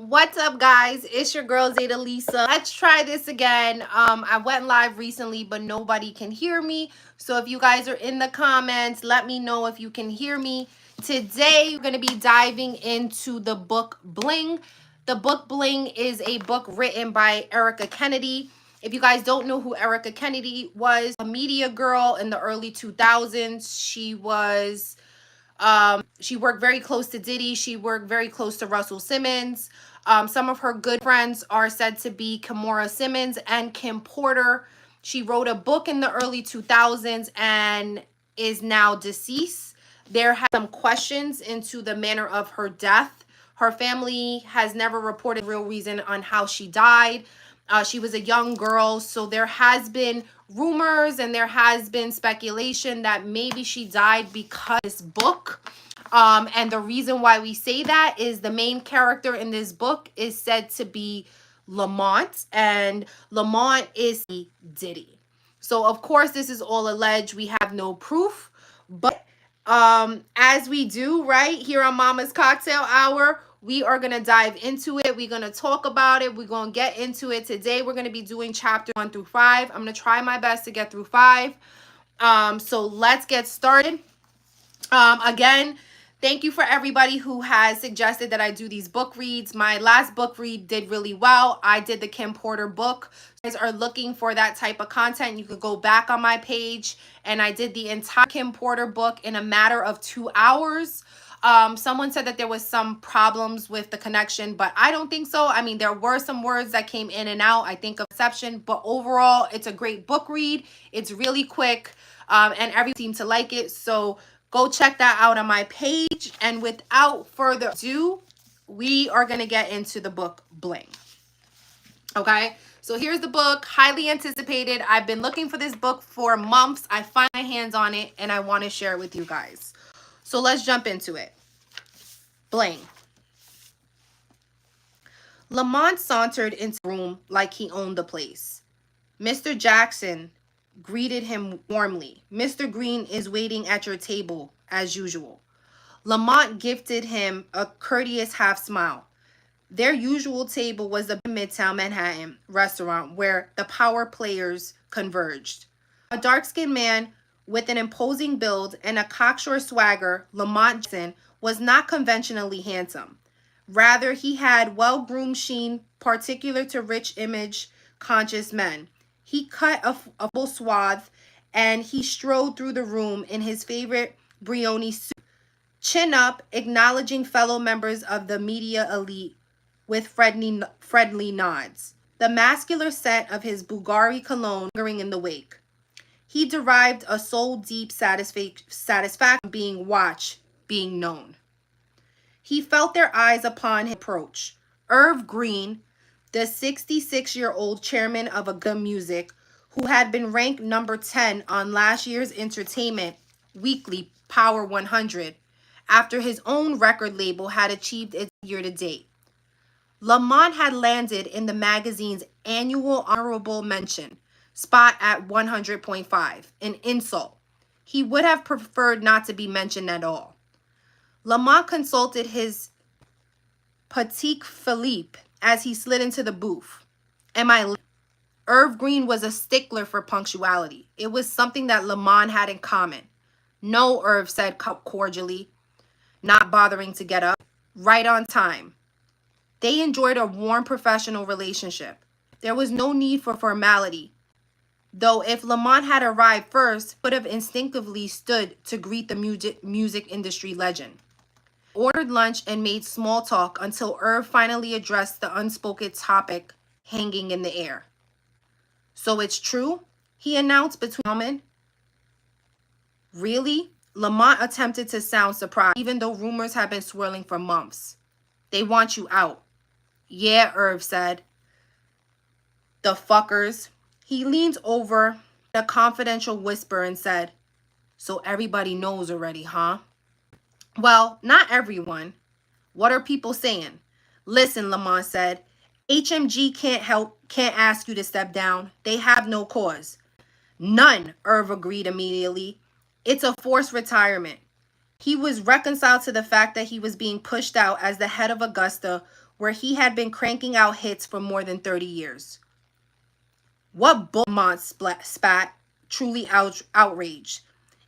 What's up, guys? It's your girl Zeta Lisa. Let's try this again. I went live recently, but nobody can hear me. So if you guys are in the comments, let me know if you can hear me. Today, we're going to be diving into the book Bling. The book Bling is a book written by Erica Kennedy. If you guys don't know who Erica Kennedy was, a media girl in the early 2000s. She worked very close to Diddy. She worked very close to Russell Simmons. Some of her good friends are said to be Kimora Simmons and Kim Porter. She wrote a book in the early 2000s and is now deceased. There have some questions into the manner of her death. Her family has never reported real reason on how she died. She was a young girl, so there has been rumors and there has been speculation that maybe she died because of this book. And the reason why we say that is the main character in this book is said to be Lamont, and Lamont is Diddy. So of course this is all alleged. We have no proof, but as we do right here on Mama's Cocktail Hour, we are going to dive into it. We're going to talk about it. We're going to get into it. Today we're going to be doing chapter 1 through 5. I'm going to try my best to get through 5. So let's get started. Again, thank you for everybody who has suggested that I do these book reads. My last book read did really well. I did the Kim Porter book. If you guys are looking for that type of content, you could go back on my page, and I did the entire Kim Porter book in a matter of 2 hours. Someone said that there was some problems with the connection, but I don't think so. I mean, there were some words that came in and out, I think, of exception, but overall, it's a great book read. It's really quick, and everyone seemed to like it. So go check that out on my page. And without further ado, we are going to get into the book Bling. Okay, so here's the book, highly anticipated. I've been looking for this book for months. I find my hands on it and I want to share it with you guys. So let's jump into it. Bling. Lamont sauntered into the room like he owned the place. Mr. Jackson greeted him warmly. Mr. Green is waiting at your table, as usual. Lamont gifted him a courteous half smile. Their usual table was the Midtown Manhattan restaurant where the power players converged. A dark-skinned man with an imposing build and a cocksure swagger, Lamont Jackson was not conventionally handsome. Rather, he had well-groomed sheen particular to rich image-conscious men. He cut a full swath, and he strode through the room in his favorite Brioni suit, chin up, acknowledging fellow members of the media elite with friendly nods. The masculine scent of his Bulgari cologne lingering in the wake. He derived a soul-deep satisfaction being watched, being known. He felt their eyes upon his approach. Irv Green, the 66-year-old chairman of Aga Music, who had been ranked number 10 on last year's Entertainment Weekly Power 100, after his own record label had achieved its year-to-date. Lamont had landed in the magazine's annual honorable mention spot at 100.5, an insult. He would have preferred not to be mentioned at all. Lamont consulted his Petit Philippe as he slid into the booth. Am I late? Irv Green was a stickler for punctuality. It was something that Lamont had in common. No, Irv said cordially, not bothering to get up. Right on time. They enjoyed a warm professional relationship. There was no need for formality, though if Lamont had arrived first, he would have instinctively stood to greet the music industry legend. Ordered lunch and made small talk until Irv finally addressed the unspoken topic hanging in the air. So it's true, he announced between moments. Really? Lamont attempted to sound surprised, even though rumors had been swirling for months. They want you out. Yeah, Irv said. The fuckers. He leaned over in a confidential whisper and said, so everybody knows already, huh? Well, not everyone. What are people saying? Listen, Lamont said. HMG can't ask you to step down. They have no cause. None, Irv agreed immediately. It's a forced retirement. He was reconciled to the fact that he was being pushed out as the head of Augusta where he had been cranking out hits for more than 30 years. What bull, Lamont spat, truly outraged.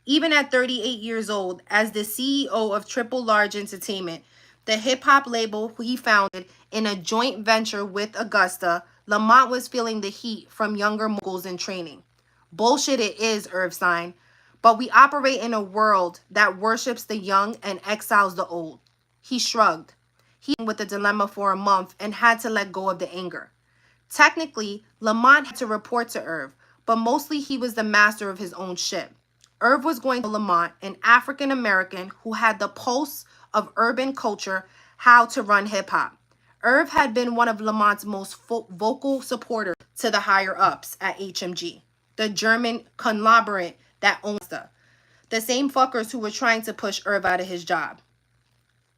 Even at 38 years old, as the CEO of Triple Large Entertainment, the hip-hop label he founded in a joint venture with Augusta, Lamont was feeling the heat from younger moguls in training. Bullshit it is, Irvine, but we operate in a world that worships the young and exiles the old. He shrugged. He was with the dilemma for a month and had to let go of the anger. Technically, Lamont had to report to Irv, but mostly he was the master of his own ship. Irv was going to Lamont, an African American who had the pulse of urban culture, how to run hip hop. Irv had been one of Lamont's most vocal supporters to the higher ups at HMG, the German conglomerate that owns the same fuckers who were trying to push Irv out of his job.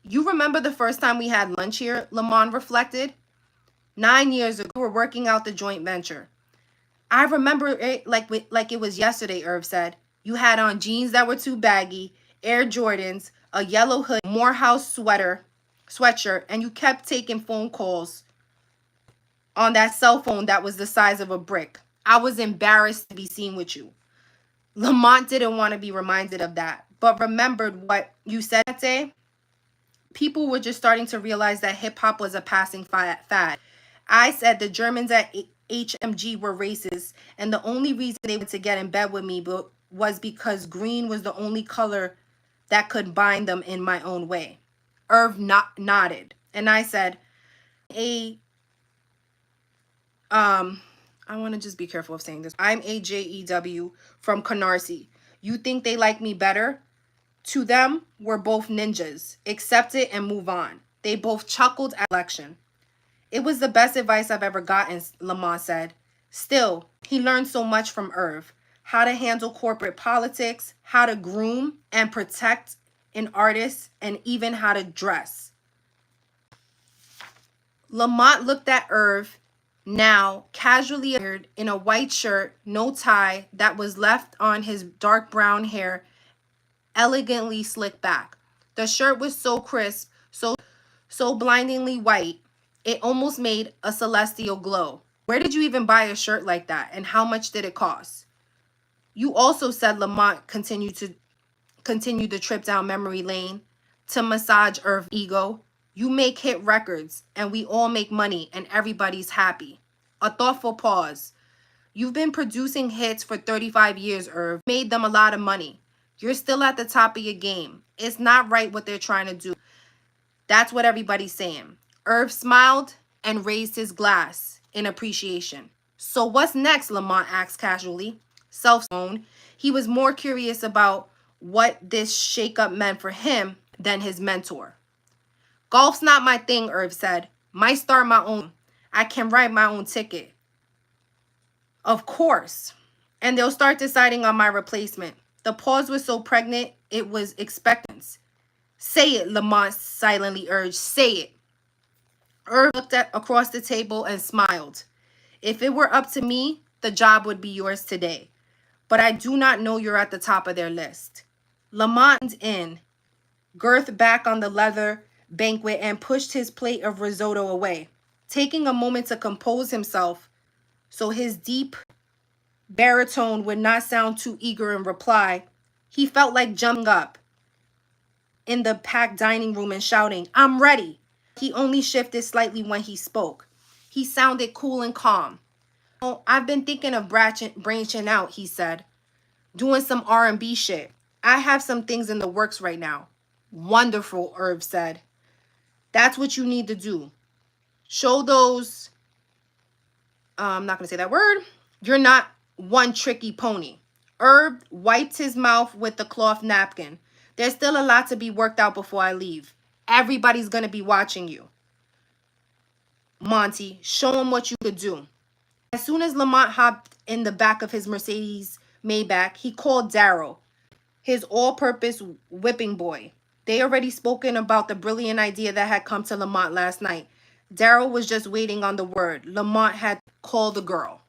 You remember the first time we had lunch here, Lamont reflected? 9 years ago, we were working out the joint venture. I remember it like it was yesterday, Irv said. You had on jeans that were too baggy, Air Jordans, a yellow hood, Morehouse sweatshirt, and you kept taking phone calls on that cell phone that was the size of a brick. I was embarrassed to be seen with you. Lamont didn't want to be reminded of that, but remembered what you said that day. People were just starting to realize that hip-hop was a passing fad. I said the Germans at HMG were racist, and the only reason they wanted to get in bed with me was because green was the only color that could bind them in my own way. Irv nodded, and I said, I want to just be careful of saying this. I'm a JEW from Canarsie. You think they like me better? To them, we're both ninjas. Accept it and move on. They both chuckled at election. It was the best advice I've ever gotten, Lamont said. Still, he learned so much from Irv. How to handle corporate politics, how to groom and protect an artist, and even how to dress. Lamont looked at Irv, now casually in a white shirt, no tie, that was left on his dark brown hair, elegantly slicked back. The shirt was so crisp, so blindingly white, it almost made a celestial glow. Where did you even buy a shirt like that, and how much did it cost? You also said, Lamont continued the trip down memory lane to massage Irv's ego. You make hit records, and we all make money, and everybody's happy. A thoughtful pause. You've been producing hits for 35 years, Irv. Made them a lot of money. You're still at the top of your game. It's not right what they're trying to do. That's what everybody's saying. Irv smiled and raised his glass in appreciation. So what's next? Lamont asked casually. Self-owned. He was more curious about what this shakeup meant for him than his mentor. Golf's not my thing, Irv said. Might start my own. I can write my own ticket. Of course. And they'll start deciding on my replacement. The pause was so pregnant, it was expectance. Say it, Lamont silently urged. Say it. Irv looked across the table and smiled. If it were up to me, the job would be yours today. But I do not know you're at the top of their list. Lamont in, girth back on the leather banquet, and pushed his plate of risotto away, taking a moment to compose himself so his deep baritone would not sound too eager in reply. He felt like jumping up in the packed dining room and shouting, I'm ready. He only shifted slightly when he spoke. He sounded cool and calm. Oh, I've been thinking of branching out, he said. Doing some R&B shit. I have some things in the works right now. Wonderful, Irv said. That's what you need to do. Show those, I'm not going to say that word. You're not one tricky pony. Irv wiped his mouth with the cloth napkin. There's still a lot to be worked out before I leave. Everybody's going to be watching you. Monty, show him what you could do. As soon as Lamont hopped in the back of his Mercedes Maybach, he called Darryl, his all-purpose whipping boy. They already spoken about the brilliant idea that had come to Lamont last night. Darryl was just waiting on the word. Lamont had called the girl.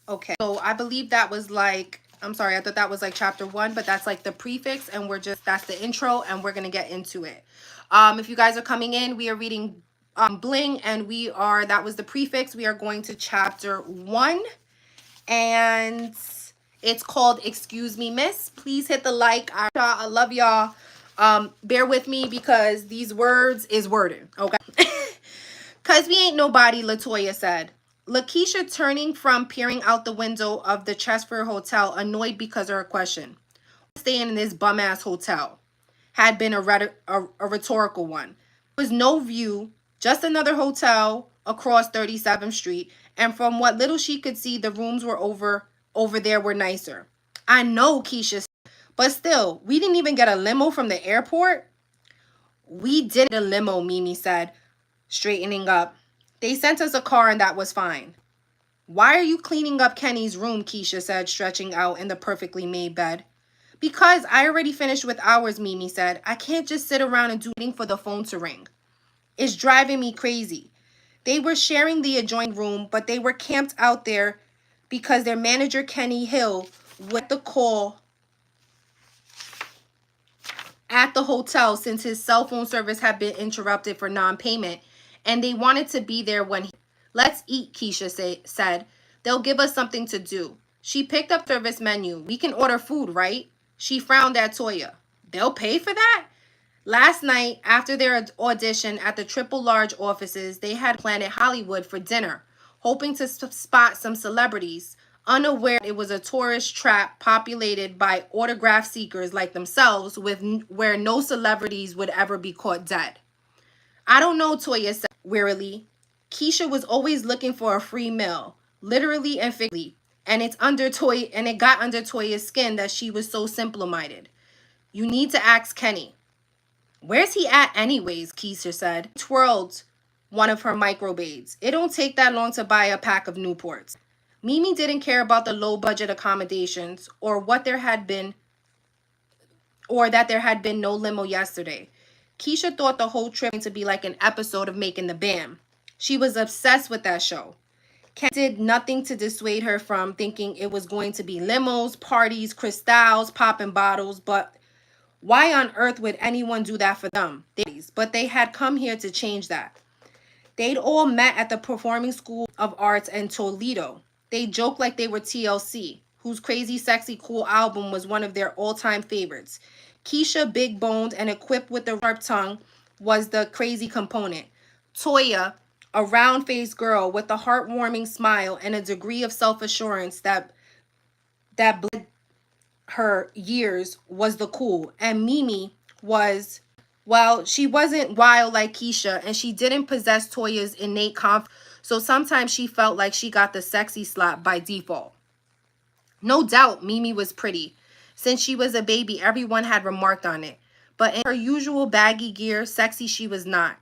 Okay, so I believe that was like I'm sorry, I thought that was like chapter 1, but that's like the prefix, and that's the intro, and we're gonna get into it. If you guys are coming in, we are reading Bling, and that was the prefix. We are going to chapter 1, and it's called Excuse Me Miss. Please hit the like. I love y'all. Bear with me because these words is worded, okay? Cause we ain't nobody, Latoya said. Lakeisha, turning from peering out the window of the Chesterfield Hotel, annoyed because of her question. Staying in this bum-ass hotel had been a rhetorical one. There was no view, just another hotel across 37th Street, and from what little she could see, the rooms were over there were nicer. I know, Keisha said, but still, we didn't even get a limo from the airport. We did a limo, Mimi said, straightening up. They sent us a car and that was fine. Why are you cleaning up Kenny's room, Keisha said, stretching out in the perfectly made bed. Because I already finished with ours, Mimi said. I can't just sit around and waiting for the phone to ring. It's driving me crazy. They were sharing the adjoining room, but they were camped out there because their manager, Kenny Hill, would the call at the hotel since his cell phone service had been interrupted for non-payment, and they wanted to be there when he... Let's eat, Keisha said. They'll give us something to do. She picked up the service menu. We can order food, right? She frowned at Toya. They'll pay for that? Last night, after their audition at the Triple Large offices, they had Planet Hollywood for dinner, hoping to spot some celebrities, unaware it was a tourist trap populated by autograph seekers like themselves, where no celebrities would ever be caught dead. I don't know, Toya said wearily. Keisha was always looking for a free meal, literally and figuratively, and it got under Toya's skin that she was so simple-minded. You need to ask Kenny. Where's he at anyways, Keisha said. Twirled one of her microblades. It don't take that long to buy a pack of Newports. Mimi didn't care about the low-budget accommodations or that there had been no limo yesterday. Keisha thought the whole trip to be like an episode of Making the Band. She was obsessed with that show. Ken did nothing to dissuade her from thinking it was going to be limos, parties, crystals, popping bottles, but why on earth would anyone do that for them? But they had come here to change that. They'd all met at the Performing School of Arts in Toledo. They joked like they were TLC, whose Crazy Sexy Cool album was one of their all-time favorites. Keisha, big-boned and equipped with the sharp tongue, was the crazy component. Toya, a round-faced girl with a heartwarming smile and a degree of self-assurance that bled her years, was the cool. And Mimi was, well, she wasn't wild like Keisha, and she didn't possess Toya's innate confidence, so sometimes she felt like she got the sexy slot by default. No doubt Mimi was pretty. Since she was a baby, everyone had remarked on it. But in her usual baggy gear, sexy she was not.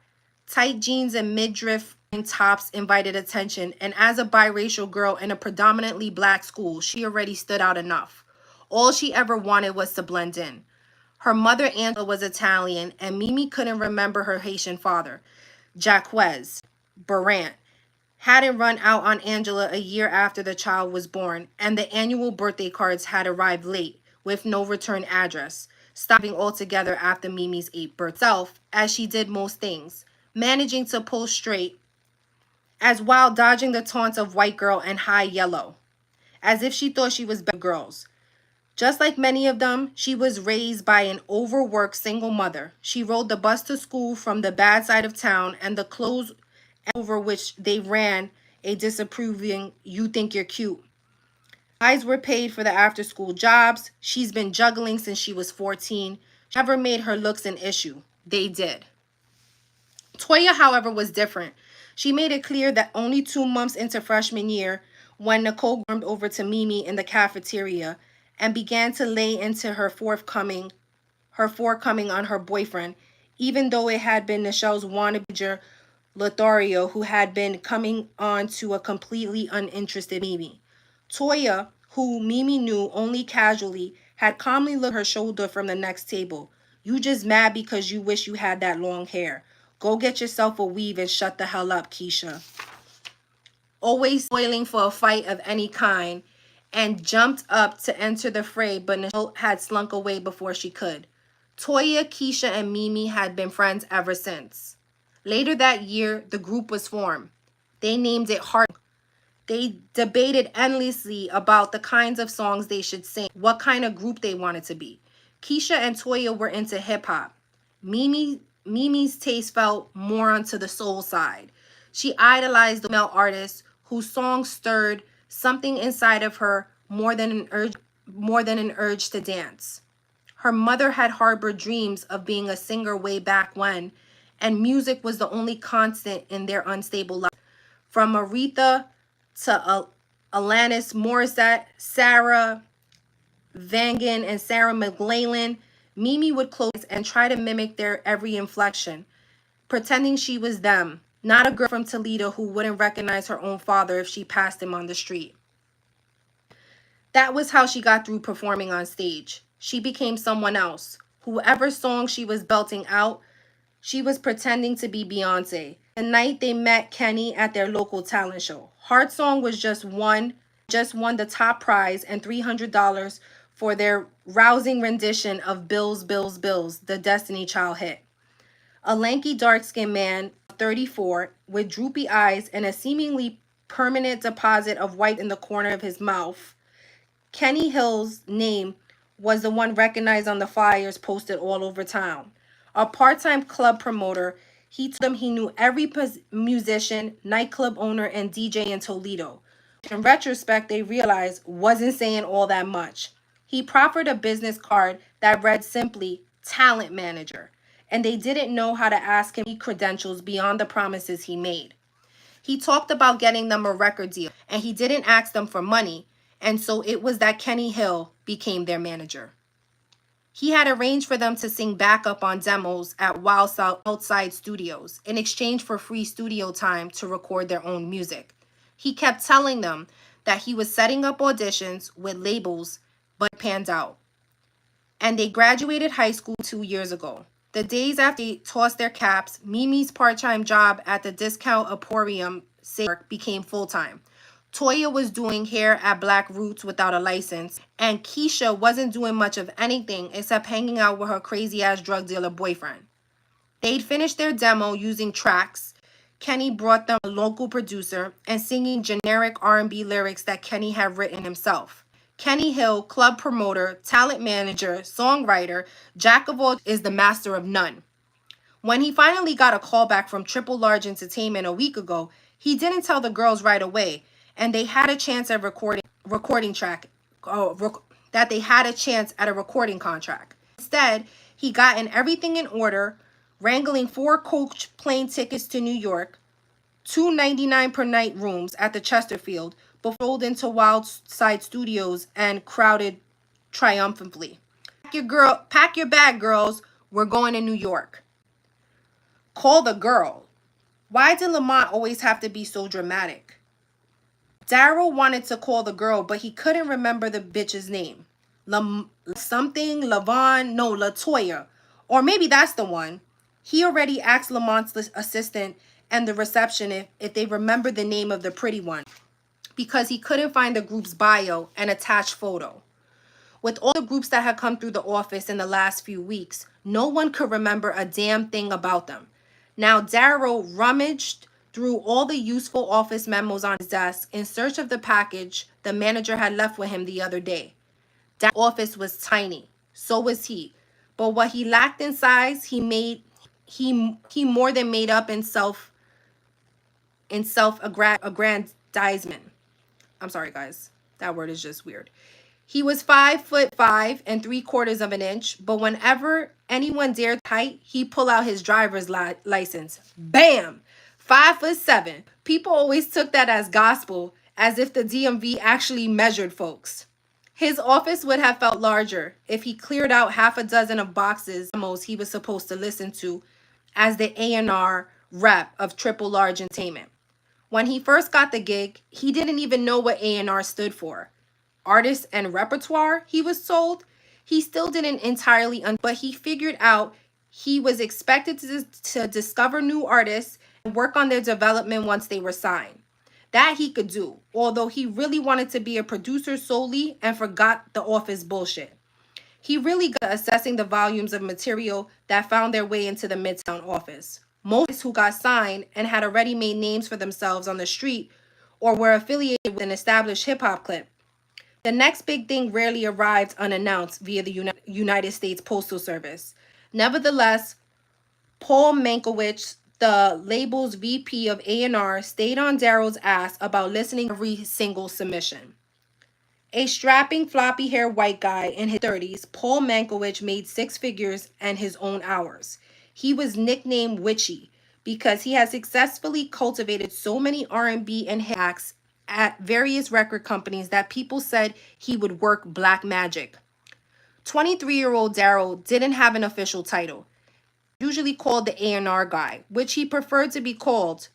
Tight jeans and midriff tops invited attention, and as a biracial girl in a predominantly black school, she already stood out enough. All she ever wanted was to blend in. Her mother, Angela, was Italian, and Mimi couldn't remember her Haitian father, Jaquez Barant, hadn't run out on Angela a year after the child was born, and the annual birthday cards had arrived late, with no return address, stopping altogether after Mimi's 8th birthday. Self, as she did most things, managing to pull straight, as while dodging the taunts of white girl and high yellow, as if she thought she was better girls. Just like many of them, she was raised by an overworked single mother. She rode the bus to school from the bad side of town, and the clothes over which they ran a disapproving, "You think you're cute." Eyes were paid for the after-school jobs. She's been juggling since she was 14. She never made her looks an issue. They did. Toya, however, was different. She made it clear that only 2 months into freshman year, when Nicole warmed over to Mimi in the cafeteria and began to lay into her forecoming on her boyfriend, even though it had been Michelle's wannabe Lothario who had been coming on to a completely uninterested Mimi. Toya, who Mimi knew only casually, had calmly looked her shoulder from the next table. You just mad because you wish you had that long hair. Go get yourself a weave and shut the hell up, Keisha. Always spoiling for a fight of any kind, and jumped up to enter the fray, but Nichelle had slunk away before she could. Toya, Keisha, and Mimi had been friends ever since. Later that year, the group was formed. They named it Heart. They debated endlessly about the kinds of songs they should sing, what kind of group they wanted to be. Keisha and Toya were into hip hop. Mimi's taste felt more onto the soul side. She idolized the male artists whose songs stirred something inside of her more than an urge to dance. Her mother had harbored dreams of being a singer way back when, and music was the only constant in their unstable life. From Aretha to Alanis Morissette, Sarah Vaughan, and Sarah McLachlan, Mimi would close and try to mimic their every inflection, pretending she was them, not a girl from Toledo who wouldn't recognize her own father if she passed him on the street. That was how she got through performing on stage. She became someone else. Whoever song she was belting out, she was pretending to be Beyonce. The night they met Kenny at their local talent show, Heart Song was just won the top prize and $300 for their rousing rendition of Bills, Bills, Bills, the Destiny Child hit. A lanky, dark-skinned man, 34, with droopy eyes and a seemingly permanent deposit of white in the corner of his mouth. Kenny Hill's name was the one recognized on the flyers posted all over town. A part-time club promoter, he told them he knew every musician, nightclub owner, and DJ in Toledo. In retrospect, they realized wasn't saying all that much. He proffered a business card that read simply, talent manager, and they didn't know how to ask him credentials beyond the promises he made. He talked about getting them a record deal, and he didn't ask them for money, and so it was that Kenny Hill became their manager. He had arranged for them to sing backup on demos at Wild Outside Studios in exchange for free studio time to record their own music. He kept telling them that he was setting up auditions with labels, but it panned out. And they graduated high school 2 years ago. The days after they tossed their caps, Mimi's part-time job at the Discount Emporium became full-time. Toya was doing hair at Black Roots without a license, and Keisha wasn't doing much of anything except hanging out with her crazy-ass drug dealer boyfriend. They'd finished their demo using tracks. Kenny brought them a local producer and singing generic R&B lyrics that Kenny had written himself. Kenny Hill, club promoter, talent manager, songwriter, jack of all, is the master of none. When he finally got a call back from Triple Large Entertainment a week ago, he didn't tell the girls right away, and they had a chance at they had a chance at a recording contract. Instead, he gotten everything in order, wrangling 4 coach plane tickets to New York, $2.99 per night rooms at the Chesterfield, before rolled into Wild Side Studios and crowded triumphantly. Pack your bag, girls. We're going to New York. Call the girl. Why did Lamont always have to be so dramatic? Daryl wanted to call the girl, but he couldn't remember the bitch's name. Latoya. Or maybe that's the one. He already asked Lamont's assistant and the receptionist if they remember the name of the pretty one, because he couldn't find the group's bio and attached photo. With all the groups that had come through the office in the last few weeks, no one could remember a damn thing about them. Now Daryl rummaged through all the useful office memos on his desk in search of the package the manager had left with him the other day. That office was tiny, so was he. But what he lacked in size, he more than made up in self-aggrandizement. I'm sorry, guys. That word is just weird. He was 5'5" and 3/4 of an inch, but whenever anyone dared height, he'd pull out his driver's license. Bam! 5'7". People always took that as gospel, as if the DMV actually measured folks. His office would have felt larger if he cleared out half a dozen of boxes he was supposed to listen to as the A&R rep of Triple Large Entertainment. When he first got the gig, he didn't even know what A&R stood for. Artists and repertoire, he was told. He still didn't entirely, but he figured out he was expected to discover new artists and work on their development once they were signed. That he could do, although he really wanted to be a producer solely and forgot the office bullshit. He really got assessing the volumes of material that found their way into the Midtown office. Most who got signed and had already made names for themselves on the street or were affiliated with an established hip-hop clique. The next big thing rarely arrived unannounced via the United States Postal Service. Nevertheless, Paul Mankiewicz, the label's VP of A&R, stayed on Daryl's ass about listening to every single submission. A strapping, floppy-haired white guy in his 30s, Paul Mankiewicz made six figures and his own hours. He was nicknamed Witchy because he had successfully cultivated so many R&B and hip acts at various record companies that people said he would work black magic. 23-year-old Daryl didn't have an official title, usually called the A&R guy, which he preferred to be called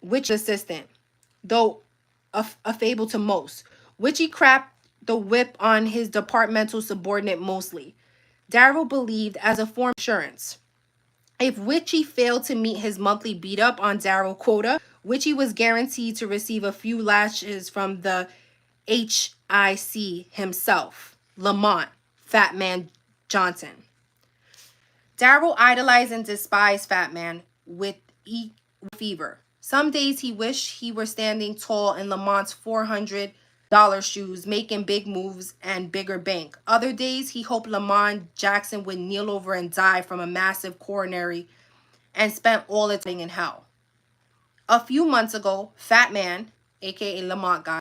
Witch Assistant, though a fable to most. Witchy crapped the whip on his departmental subordinate mostly. Daryl believed as a form of insurance. If Witchy failed to meet his monthly beat-up on Daryl quota, Witchy was guaranteed to receive a few lashes from the HIC himself, Lamont, Fat Man Johnson. Daryl idolized and despised Fat Man with fever. Some days he wished he were standing tall in Lamont's $400 shoes, making big moves and bigger bank. Other days he hoped Lamont Jackson would kneel over and die from a massive coronary and spent all its time in hell. A few months ago, Fat Man, aka Lamont guy,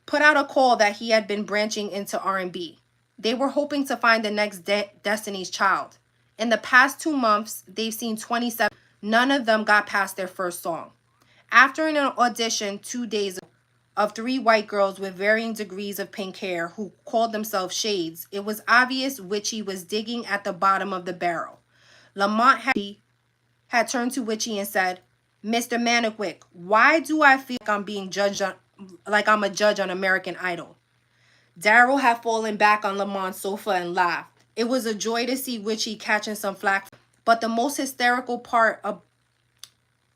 put out a call that he had been branching into R&B. They were hoping to find the next Destiny's Child. In the past 2 months, they've seen 27. None of them got past their first song. After an audition 2 days of 3 white girls with varying degrees of pink hair who called themselves Shades, it was obvious Witchy was digging at the bottom of the barrel. Lamont had turned to Witchy and said, "Mr. Mankiewicz, why do I feel like I'm being judged like I'm a judge on American Idol?" Daryl had fallen back on Lamont's sofa and laughed. It was a joy to see Witchy catching some flack, but the most hysterical part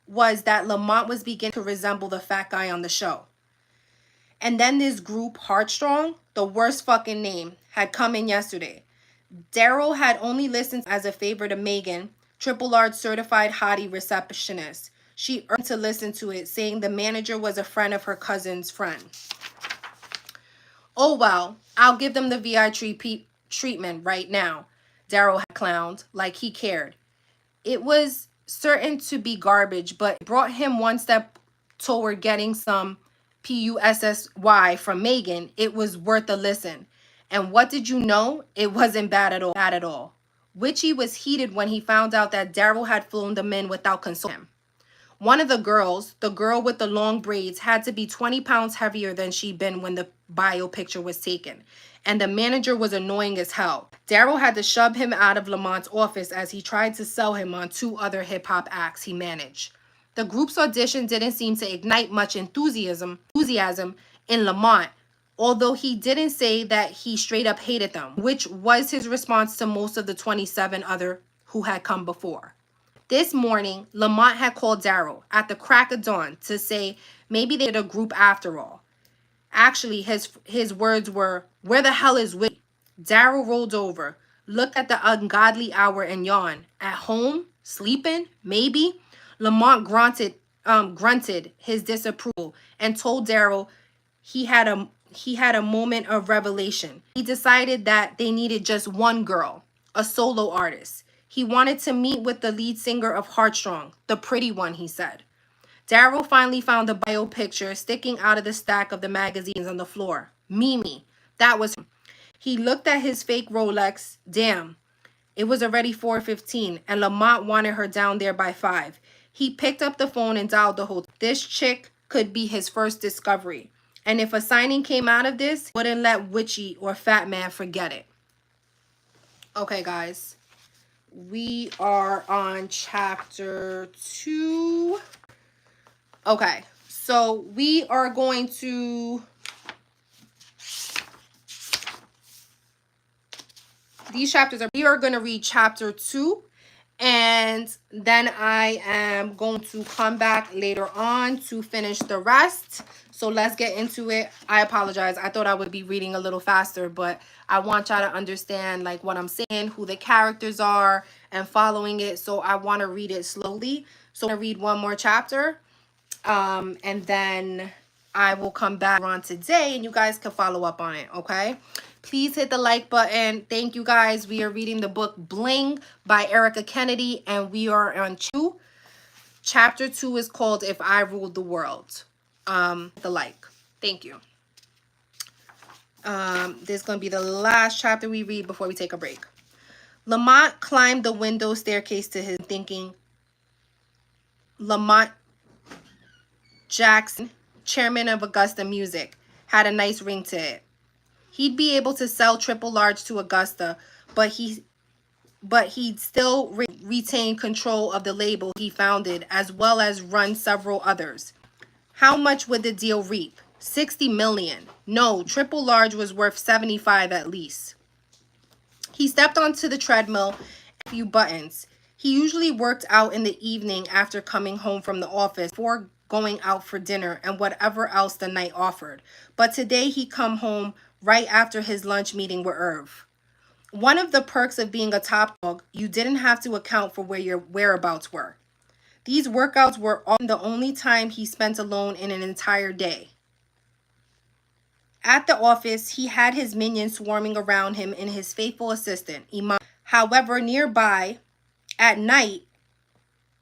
was that Lamont was beginning to resemble the fat guy on the show. And then this group, Heartstrong, the worst fucking name, had come in yesterday. Daryl had only listened as a favor to Megan, Triple R's certified hottie receptionist. She urged to listen to it, saying the manager was a friend of her cousin's friend. "Oh well, I'll give them the VI treatment right now," Daryl had clowned, like he cared. It was certain to be garbage, but it brought him one step toward getting some PUSSY from Megan. It was worth a listen. And what did you know? It wasn't bad at all. Bad at all. Witchy was heated when he found out that Daryl had flown them in without consulting him. One of the girls, the girl with the long braids, had to be 20 pounds heavier than she'd been when the bio picture was taken. And the manager was annoying as hell. Daryl had to shove him out of Lamont's office as he tried to sell him on 2 other hip-hop acts he managed. The group's audition didn't seem to ignite much enthusiasm in Lamont, although he didn't say that he straight up hated them, which was his response to most of the 27 other who had come before. This morning, Lamont had called Daryl at the crack of dawn to say maybe they had a group after all. Actually, his words were, "Where the hell is Witchy?" Daryl rolled over, looked at the ungodly hour and yawned. "At home? Sleeping? Maybe?" Lamont grunted his disapproval and told Daryl he had a moment of revelation. He decided that they needed just one girl, a solo artist. He wanted to meet with the lead singer of Heartstrong, the pretty one, he said. Daryl finally found the bio picture sticking out of the stack of the magazines on the floor. Mimi, that was him. He looked at his fake Rolex. Damn, it was already 4:15, and Lamont wanted her down there by 5. He picked up the phone and dialed the hotel. This chick could be his first discovery. And if a signing came out of this, wouldn't let Witchy or Fat Man forget it. Okay, guys. We are on chapter 2. Okay, so we are going to... These chapters are... We are going to read chapter 2 And then I am going to come back later on to finish the rest. So let's get into it. I apologize. I thought I would be reading a little faster, but I want y'all to understand like what I'm saying, who the characters are, and following it. So I want to read it slowly. So I'm going to read one more chapter. And then I will come back on today and you guys can follow up on it, okay? Please hit the like button. Thank you guys. We are reading the book Bling by Erica Kennedy, and we are on 2. Chapter 2 is called If I Ruled the World. The like. Thank you. This is going to be the last chapter we read before we take a break. Lamont climbed the window staircase to his thinking. Lamont Jackson, chairman of Augusta Music, had a nice ring to it. He'd be able to sell triple large to Augusta, but he'd still retain control of the label he founded, as well as run several others. How much would the deal reap? 60 million. No, triple large was worth 75 at least. He stepped onto the treadmill and a few buttons. He usually worked out in the evening after coming home from the office before going out for dinner and whatever else the night offered. But today he come home right after his lunch meeting with Irv. One of the perks of being a top dog, you didn't have to account for where your whereabouts were. These workouts were often the only time he spent alone in an entire day. At the office, he had his minions swarming around him and his faithful assistant, Iman. However, nearby, at night,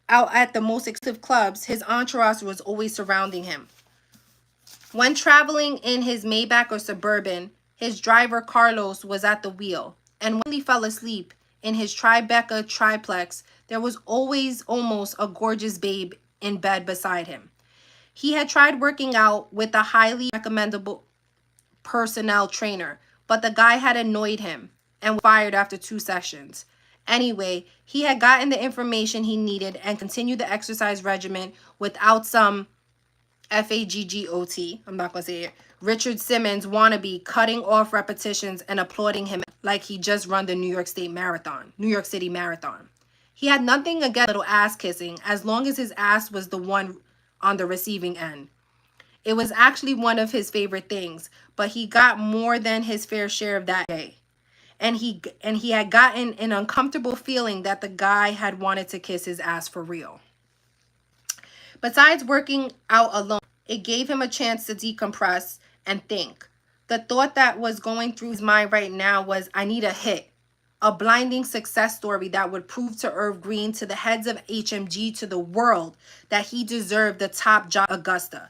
out at the most exclusive clubs, his entourage was always surrounding him. When traveling in his Maybach or Suburban, his driver Carlos was at the wheel. And when he fell asleep in his Tribeca triplex, there was always almost a gorgeous babe in bed beside him. He had tried working out with a highly recommendable personnel trainer, but the guy had annoyed him and was fired after 2 sessions. Anyway, he had gotten the information he needed and continued the exercise regimen without some FAGGOT, I'm not going to say it, Richard Simmons wannabe cutting off repetitions and applauding him like he just run the New York City Marathon. He had nothing against little ass kissing as long as his ass was the one on the receiving end. It was actually one of his favorite things, but he got more than his fair share of that day. And he had gotten an uncomfortable feeling that the guy had wanted to kiss his ass for real. Besides working out alone, it gave him a chance to decompress and think. The thought that was going through his mind right now was, I need a hit. A blinding success story that would prove to Irv Green, to the heads of HMG, to the world, that he deserved the top job at Augusta.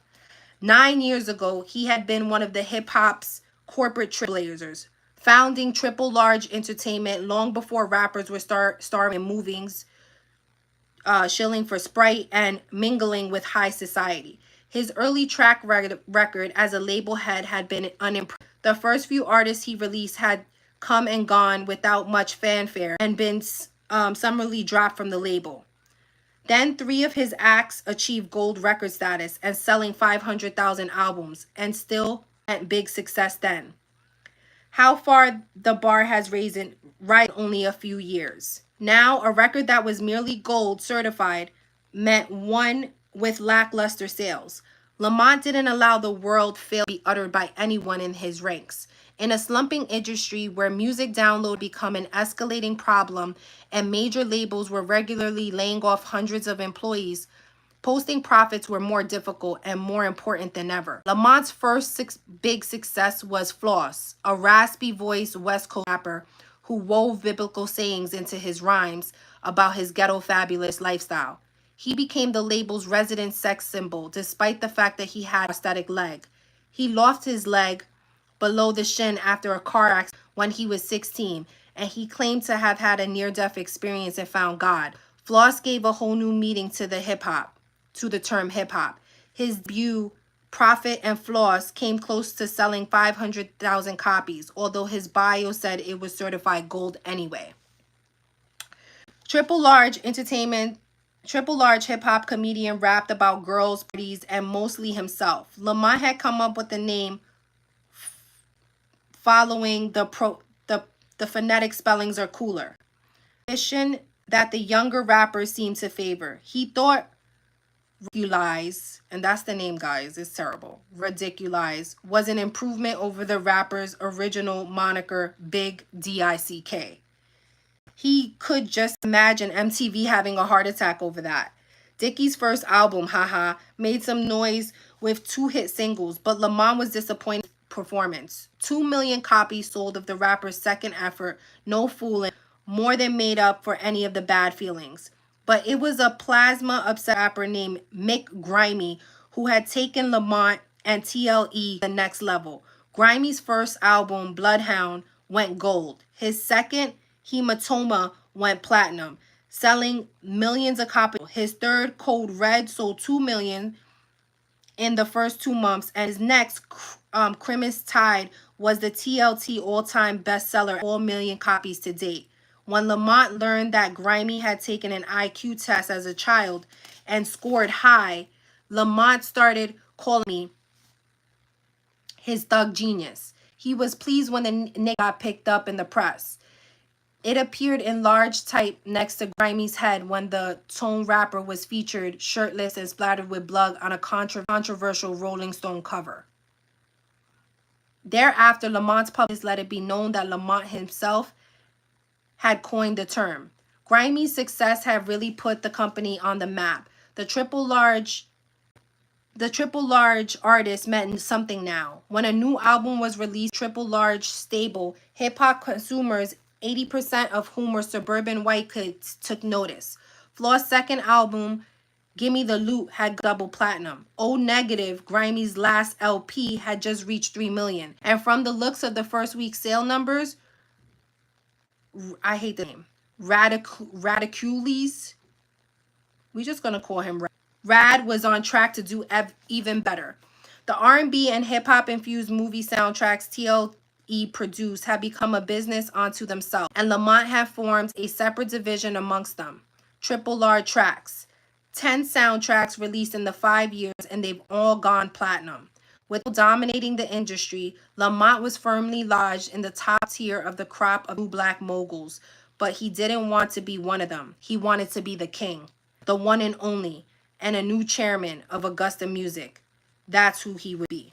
9 years ago, he had been one of the hip-hop's corporate trailblazers, founding Triple Large Entertainment long before rappers were starring in movies, shilling for Sprite, and mingling with high society. His early track record as a label head had been unimpressive. The first few artists he released had come and gone without much fanfare and been summarily dropped from the label. Then 3 of his acts achieved gold record status and selling 500,000 albums, and still had big success then. How far the bar has risen right only a few years. Now, a record that was merely gold certified meant one with lackluster sales. Lamont didn't allow the word fail to be uttered by anyone in his ranks. In a slumping industry where music download became an escalating problem and major labels were regularly laying off hundreds of employees, posting profits were more difficult and more important than ever. Lamont's first big success was Floss, a raspy-voiced West Coast rapper who wove biblical sayings into his rhymes about his ghetto fabulous lifestyle. He became the label's resident sex symbol, despite the fact that he had a prosthetic leg. He lost his leg below the shin after a car accident when he was 16, and he claimed to have had a near-death experience and found God. Floss gave a whole new meaning to the term hip-hop. His debut, Profit and Floss, came close to selling 500,000 copies, although his bio said it was certified gold anyway. Triple Large hip-hop comedian rapped about girls, parties, and mostly himself. Lamont had come up with the name following the phonetic spellings are cooler. that the younger rappers seemed to favor. He thought Ridiculize, and that's the name, guys, it's terrible. Ridiculize was an improvement over the rapper's original moniker, Big Dick. He could just imagine MTV having a heart attack over that. Dickie's first album, Haha, made some noise with 2 hit singles, but Lamont was disappointed with the performance. 2 million copies sold of the rapper's second effort, No Foolin', more than made up for any of the bad feelings. But it was a plasma upset rapper named Mick Grimy who had taken Lamont and TLE to the next level. Grimy's first album, Bloodhound, went gold. His second, Hematoma, went platinum, selling millions of copies. His third, Code Red, sold 2 million in the first 2 months, and his next, Crimin's Tide, was the TLT all-time bestseller, 4 million copies to date. When Lamont learned that Grimy had taken an IQ test as a child and scored high, Lamont started calling me his thug genius. He was pleased when the nickname got picked up in the press. It appeared in large type next to Grimy's head when the Tone rapper was featured shirtless and splattered with blood on a controversial Rolling Stone cover. Thereafter, Lamont's publicist let it be known that Lamont himself had coined the term. Grimy's success had really put the company on the map. The triple large artist meant something now. When a new album was released, triple large stable, hip-hop consumers, 80% of whom were suburban white kids, took notice. Flaw's second album, Gimme the Loot, had double platinum. O Negative, Grimy's last LP, had just reached 3 million. And from the looks of the first week's sale numbers, I hate the name, Radicules, we're just going to call him Rad, was on track to do even better. The R&B and hip-hop infused movie soundtracks TLE produced had become a business unto themselves, and Lamont had formed a separate division amongst them. Triple Large Tracks. 10 soundtracks released in the 5 years, and they've all gone platinum. With dominating the industry, Lamont was firmly lodged in the top tier of the crop of new black moguls, but he didn't want to be one of them. He wanted to be the king, the one and only, and a new chairman of Augusta Music. That's who he would be.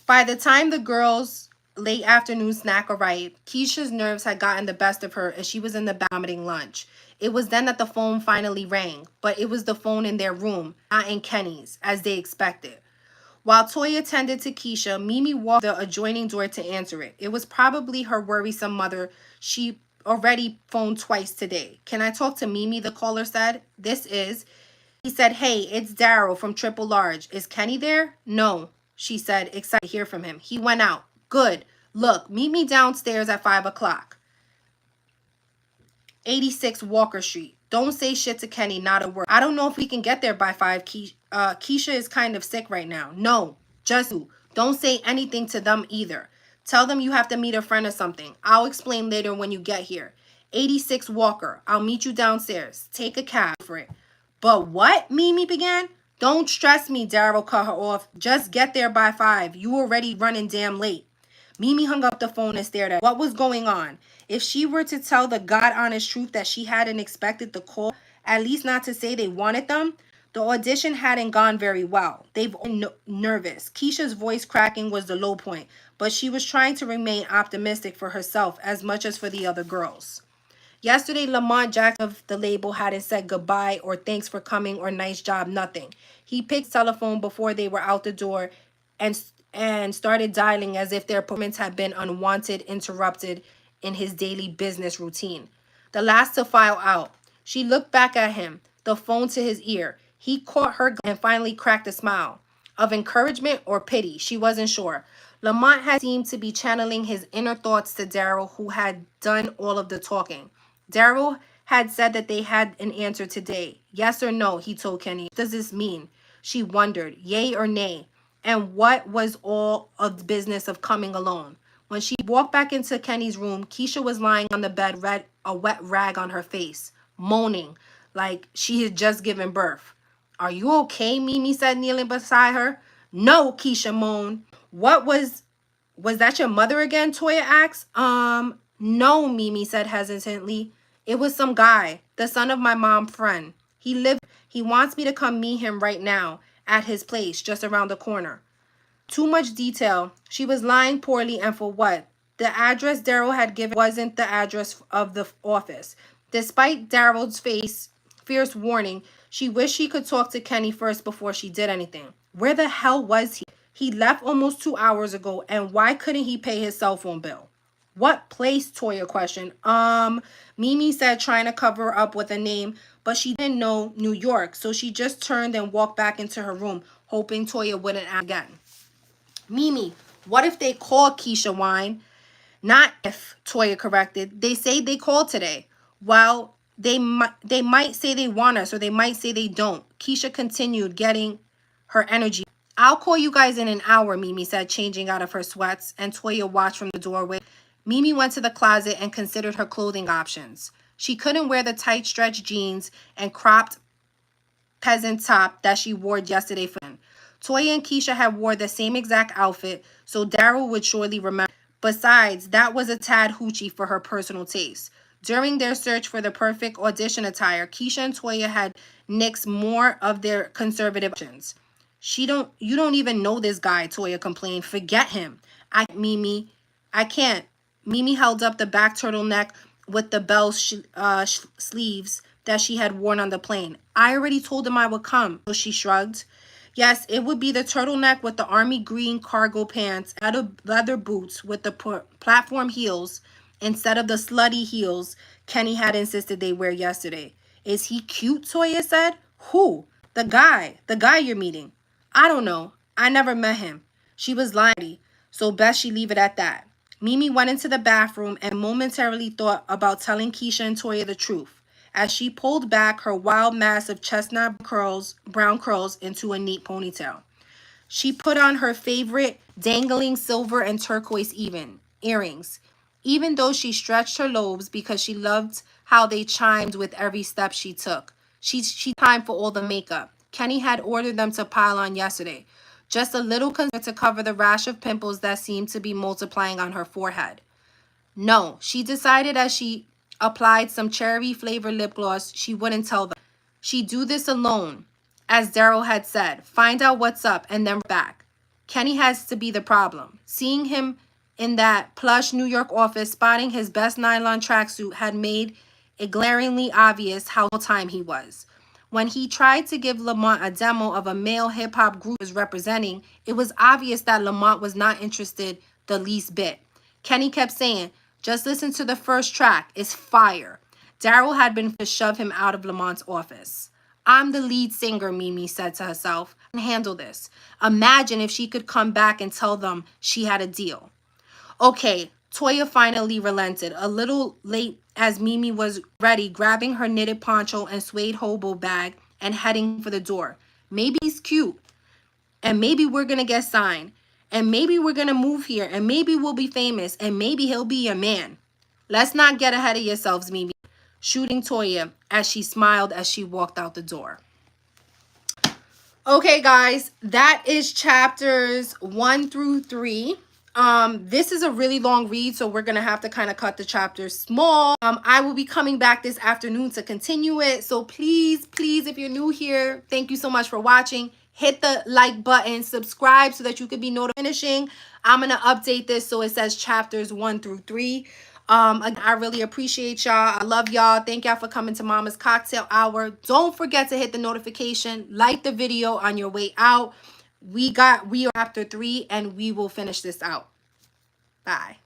By the time the girls' late afternoon snack arrived, Keisha's nerves had gotten the best of her, and she was in the bathroom vomiting lunch. It was then that the phone finally rang, but it was the phone in their room, not in Kenny's, as they expected. While Toya tended to Keisha, Mimi walked the adjoining door to answer it. It was probably her worrisome mother. She already phoned twice today. Can I talk to Mimi, the caller said. This is. He said, hey, it's Daryl from Triple Large. Is Kenny there? No, she said, excited to hear from him. He went out. Good. Look, meet me downstairs at 5 o'clock. 86 Walker Street. Don't say shit to Kenny, not a word. I don't know if we can get there by 5. Keisha is kind of sick right now. No, just you. Don't say anything to them either. Tell them you have to meet a friend or something. I'll explain later when you get here. 86 Walker. I'll meet you downstairs. Take a cab for it. But what? Mimi began. Don't stress me, Daryl cut her off. Just get there by 5. You already running damn late. Mimi hung up the phone and stared at what was going on. If she were to tell the God-honest truth that she hadn't expected the call, at least not to say they wanted them, the audition hadn't gone very well. They've been nervous. Keisha's voice cracking was the low point, but she was trying to remain optimistic for herself as much as for the other girls. Yesterday, Lamont Jackson of the label hadn't said goodbye or thanks for coming or nice job, nothing. He picked the telephone before they were out the door and started dialing as if their performance had been unwanted, interrupted in his daily business routine. The last to file out. She looked back at him, the phone to his ear. He caught her and finally cracked a smile. Of encouragement or pity, she wasn't sure. Lamont had seemed to be channeling his inner thoughts to Daryl, who had done all of the talking. Daryl had said that they had an answer today. Yes or no, he told Kenny. What does this mean? She wondered, yay or nay. And what was all of the business of coming alone? When she walked back into Kenny's room, Keisha was lying on the bed, a wet rag on her face, moaning like she had just given birth. Are you okay? Mimi said, kneeling beside her. No, Keisha moaned. What was that your mother again? Toya asked. No, Mimi said hesitantly. It was some guy, the son of my mom's friend. He wants me to come meet him right now at his place just around the corner. Too much detail. She was lying poorly, and for what? The address Daryl had given wasn't the address of the office. Despite Daryl's fierce warning, she wished she could talk to Kenny first before she did anything. Where the hell was he? He left almost 2 hours ago, and why couldn't he pay his cell phone bill? What place? Toya questioned. Mimi said, trying to cover up with a name, but she didn't know New York, so she just turned and walked back into her room, hoping Toya wouldn't ask again. Mimi, what if they call? Keisha whined. Not if, Toya corrected. They say they called today. Well, they might say they want us, or they might say they don't. Keisha continued, getting her energy. I'll call you guys in an hour, Mimi said, changing out of her sweats, and Toya watched from the doorway. Mimi went to the closet and considered her clothing options. She couldn't wear the tight stretch jeans and cropped peasant top that she wore yesterday for him. Toya and Keisha had wore the same exact outfit, so Daryl would surely remember. Besides, that was a tad hoochie for her personal taste. During their search for the perfect audition attire, Keisha and Toya had nixed more of their conservative options. You don't even know this guy, Toya complained. Forget him. I can't. Mimi held up the back turtleneck with the bell sleeves that she had worn on the plane. I already told him I would come, so she shrugged. Yes, it would be the turtleneck with the army green cargo pants and leather boots with the platform heels instead of the slutty heels Kenny had insisted they wear yesterday. Is he cute? Toya said. Who? The guy you're meeting. I don't know. I never met him. She was lying, so best she leave it at that. Mimi went into the bathroom and momentarily thought about telling Keisha and Toya the truth as she pulled back her wild mass of chestnut brown curls into a neat ponytail. She put on her favorite dangling silver and turquoise earrings, even though she stretched her lobes because she loved how they chimed with every step she took. She time for all the makeup. Kenny had ordered them to pile on yesterday, just a little concealer to cover the rash of pimples that seemed to be multiplying on her forehead. No, she decided as she applied some cherry-flavored lip gloss, she wouldn't tell them. She'd do this alone, as Daryl had said. Find out what's up and then back. Kenny has to be the problem. Seeing him in that plush New York office, spotting his best nylon tracksuit had made it glaringly obvious how time he was. When he tried to give Lamont a demo of a male hip-hop group he was representing, it was obvious that Lamont was not interested the least bit. Kenny kept saying, just listen to the first track. It's fire. Daryl had been to shove him out of Lamont's office. I'm the lead singer, Mimi said to herself. I can handle this. Imagine if she could come back and tell them she had a deal. Okay, Toya finally relented, a little late as Mimi was ready, grabbing her knitted poncho and suede hobo bag and heading for the door. Maybe he's cute, and maybe we're going to get signed, and maybe we're going to move here, and maybe we'll be famous, and maybe he'll be your man. Let's not get ahead of yourselves, Mimi, shooting Toya as she smiled as she walked out the door. Okay, guys, that is chapters 1 through 3. This is a really long read, so we're gonna have to kind of cut the chapters small. I will be coming back this afternoon to continue it, so please, if you're new here, thank you so much for watching. Hit the like button, subscribe so that you could be notified finishing. I'm gonna update this so it says chapters 1 through 3. Again, I really appreciate y'all. I love y'all. Thank y'all for coming to Mama's Cocktail Hour. Don't forget to hit the notification, like the video on your way out. We are chapter 3 and we will finish this out. Bye.